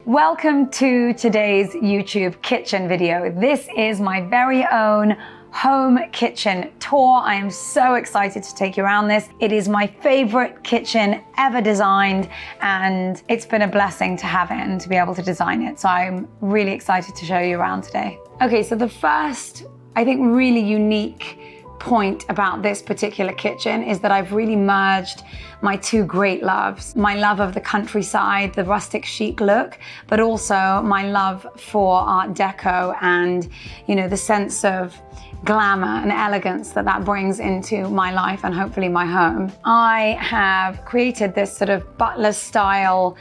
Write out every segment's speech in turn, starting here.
Welcome to today's YouTube kitchen video. This is my very own home kitchen tour. I am so excited to take you around this. It is my favorite kitchen ever designed, and it's been a blessing to have it and to be able to design it. So I'm really excited to show you around today. Okay, so the first, I think, really unique point about this particular kitchen is that I've really merged my two great loves. My love of the countryside, the rustic chic look, but also my love for Art Deco and, you know, the sense of glamour and elegance that brings into my life and hopefully my home. I have created this sort of butler style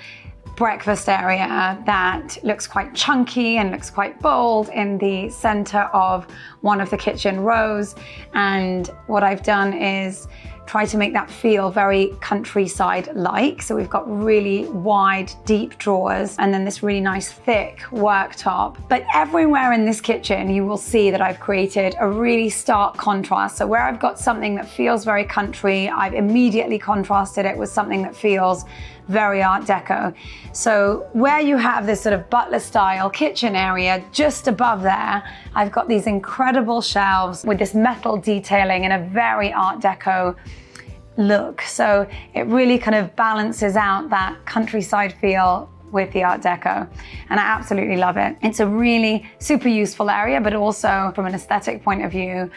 breakfast area that looks quite chunky and looks quite bold in the center of one of the kitchen rows. And what I've done is try to make that feel very countryside-like. So we've got really wide, deep drawers and then this really nice thick worktop. But everywhere in this kitchen, you will see that I've created a really stark contrast. So where I've got something that feels very country, I've immediately contrasted it with something that feels very Art Deco. So where you have this sort of butler style kitchen area, just above there, I've got these incredible shelves with this metal detailing and a very Art Deco look. So it really kind of balances out that countryside feel with the Art Deco, and I absolutely love it. It's a really super useful area, but also from an aesthetic point of view,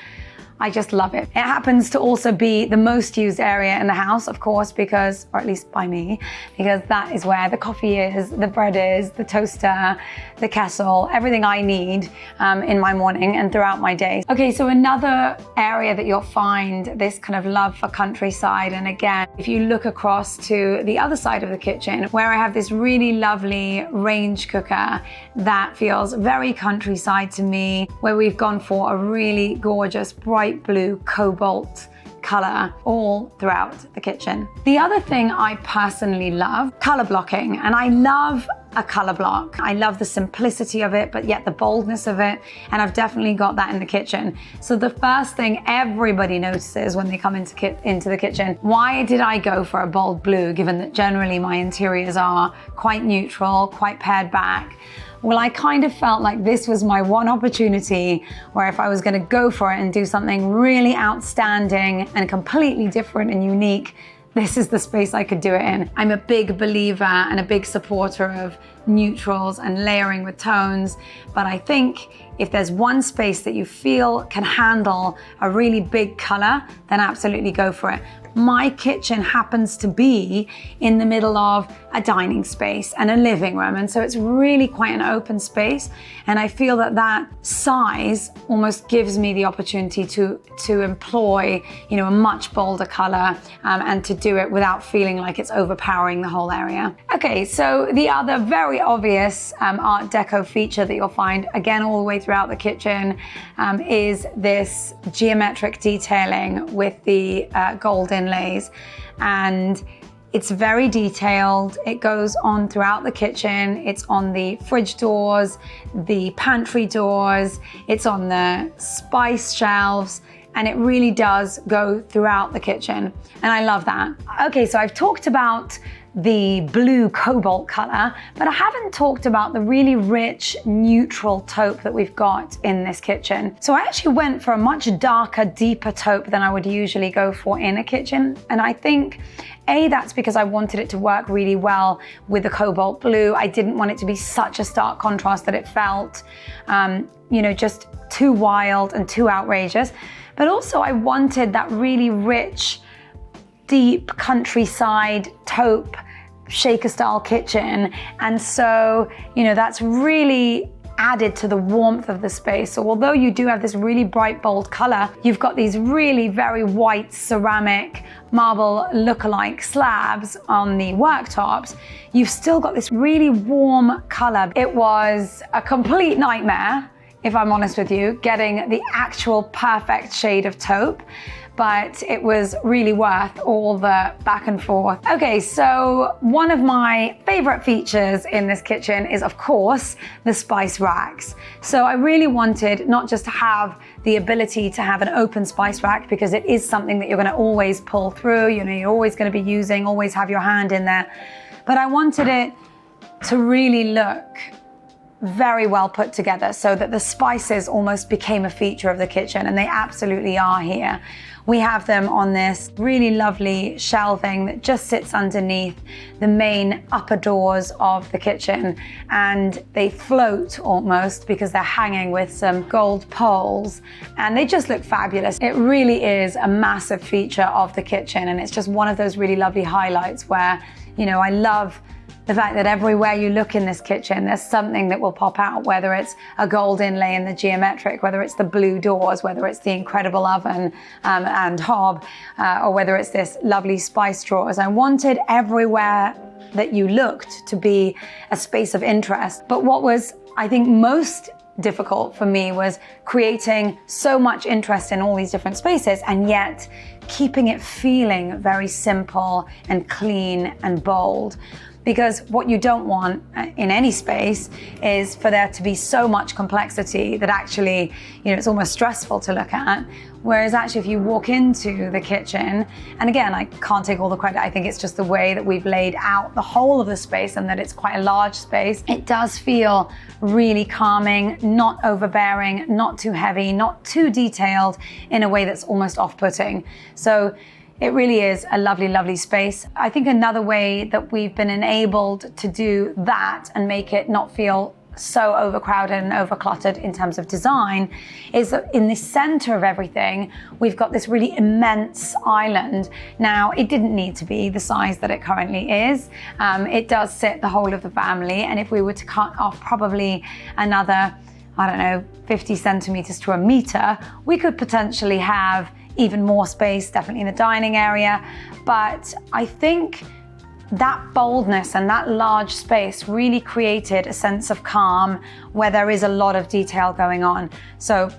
I just love it. It happens to also be the most used area in the house, of course, because, or at least by me, because that is where the coffee is, the bread is, the toaster, the kettle, everything I need in my morning and throughout my day. Okay, so another area that you'll find this kind of love for countryside, and again, if you look across to the other side of the kitchen, where I have this really lovely range cooker that feels very countryside to me, where we've gone for a really gorgeous, bright blue cobalt color all throughout the kitchen. The other thing I personally love, color blocking, and I love a color block. I love the simplicity of it, but yet the boldness of it, and I've definitely got that in the kitchen. So the first thing everybody notices when they come into the kitchen, why did I go for a bold blue, given that generally my interiors are quite neutral, quite pared back? Well, I kind of felt like this was my one opportunity where if I was going to go for it and do something really outstanding and completely different and unique, this is the space I could do it in. I'm a big believer and a big supporter of neutrals and layering with tones, but I think if there's one space that you feel can handle a really big color, then absolutely go for it. My kitchen happens to be in the middle of a dining space and a living room, and so it's really quite an open space, and I feel that size almost gives me the opportunity to employ, you know, a much bolder color and to do it without feeling like it's overpowering the whole area. Okay, so the other very obvious Art Deco feature that you'll find again all the way throughout the kitchen is this geometric detailing with the gold inlays, and it's very detailed. It goes on throughout the kitchen. It's on the fridge doors, the pantry doors, it's on the spice shelves, and it really does go throughout the kitchen, and I love that. Okay, so I've talked about the blue cobalt color, but I haven't talked about the really rich neutral taupe that we've got in this kitchen. So I actually went for a much darker, deeper taupe than I would usually go for in a kitchen, and I think that's because I wanted it to work really well with the cobalt blue. I didn't want it to be such a stark contrast that it felt, you know, just too wild and too outrageous. But also I wanted that really rich, deep countryside taupe shaker style kitchen, and so, you know, that's really added to the warmth of the space. So although you do have this really bright, bold color, you've got these really very white ceramic marble look-alike slabs on the worktops, you've still got this really warm color. It was a complete nightmare, if I'm honest with you, getting the actual perfect shade of taupe, but it was really worth all the back and forth. Okay, so one of my favorite features in this kitchen is, of course, the spice racks. So I really wanted not just to have the ability to have an open spice rack, because it is something that you're gonna always pull through, you know, you're always gonna be using, always have your hand in there, but I wanted it to really look very well put together so that the spices almost became a feature of the kitchen, and they absolutely are here. We have them on this really lovely shelving that just sits underneath the main upper doors of the kitchen, and they float almost because they're hanging with some gold poles, and they just look fabulous. It really is a massive feature of the kitchen, and it's just one of those really lovely highlights where, you know, I love the fact that everywhere you look in this kitchen, there's something that will pop out, whether it's a gold inlay in the geometric, whether it's the blue doors, whether it's the incredible oven and hob, or whether it's this lovely spice drawers. I wanted everywhere that you looked to be a space of interest. But what was, I think, most difficult for me was creating so much interest in all these different spaces and yet keeping it feeling very simple and clean and bold. Because what you don't want in any space is for there to be so much complexity that actually, you know, it's almost stressful to look at. Whereas actually if you walk into the kitchen, and again, I can't take all the credit, I think it's just the way that we've laid out the whole of the space and that it's quite a large space. It does feel really calming, not overbearing, not too heavy, not too detailed in a way that's almost off-putting. So it really is a lovely, lovely space. I think another way that we've been enabled to do that and make it not feel so overcrowded and overcluttered in terms of design is that in the center of everything, we've got this really immense island. Now, it didn't need to be the size that it currently is. It does sit the whole of the family, and if we were to cut off probably another, I don't know, 50 centimeters to a meter, we could potentially have even more space, definitely in the dining area. But I think that boldness and that large space really created a sense of calm where there is a lot of detail going on. So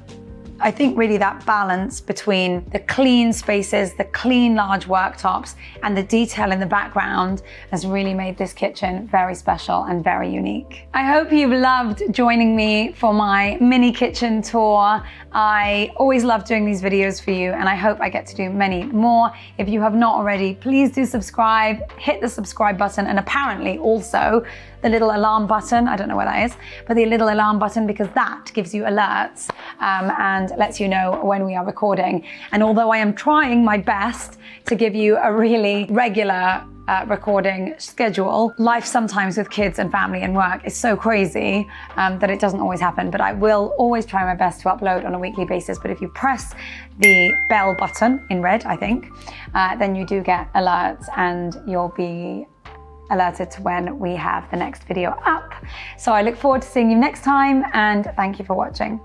I think really that balance between the clean spaces, the clean large worktops, and the detail in the background has really made this kitchen very special and very unique. I hope you've loved joining me for my mini kitchen tour. I always love doing these videos for you, and I hope I get to do many more. If you have not already, please do subscribe, hit the subscribe button, and apparently also the little alarm button. I don't know what that is, but the little alarm button, because that gives you alerts and lets you know when we are recording. And although I am trying my best to give you a really regular recording schedule, life sometimes with kids and family and work is so crazy that it doesn't always happen. But I will always try my best to upload on a weekly basis. But if you press the bell button in red, I think, then you do get alerts and you'll be alerted to when we have the next video up. So I look forward to seeing you next time, and thank you for watching.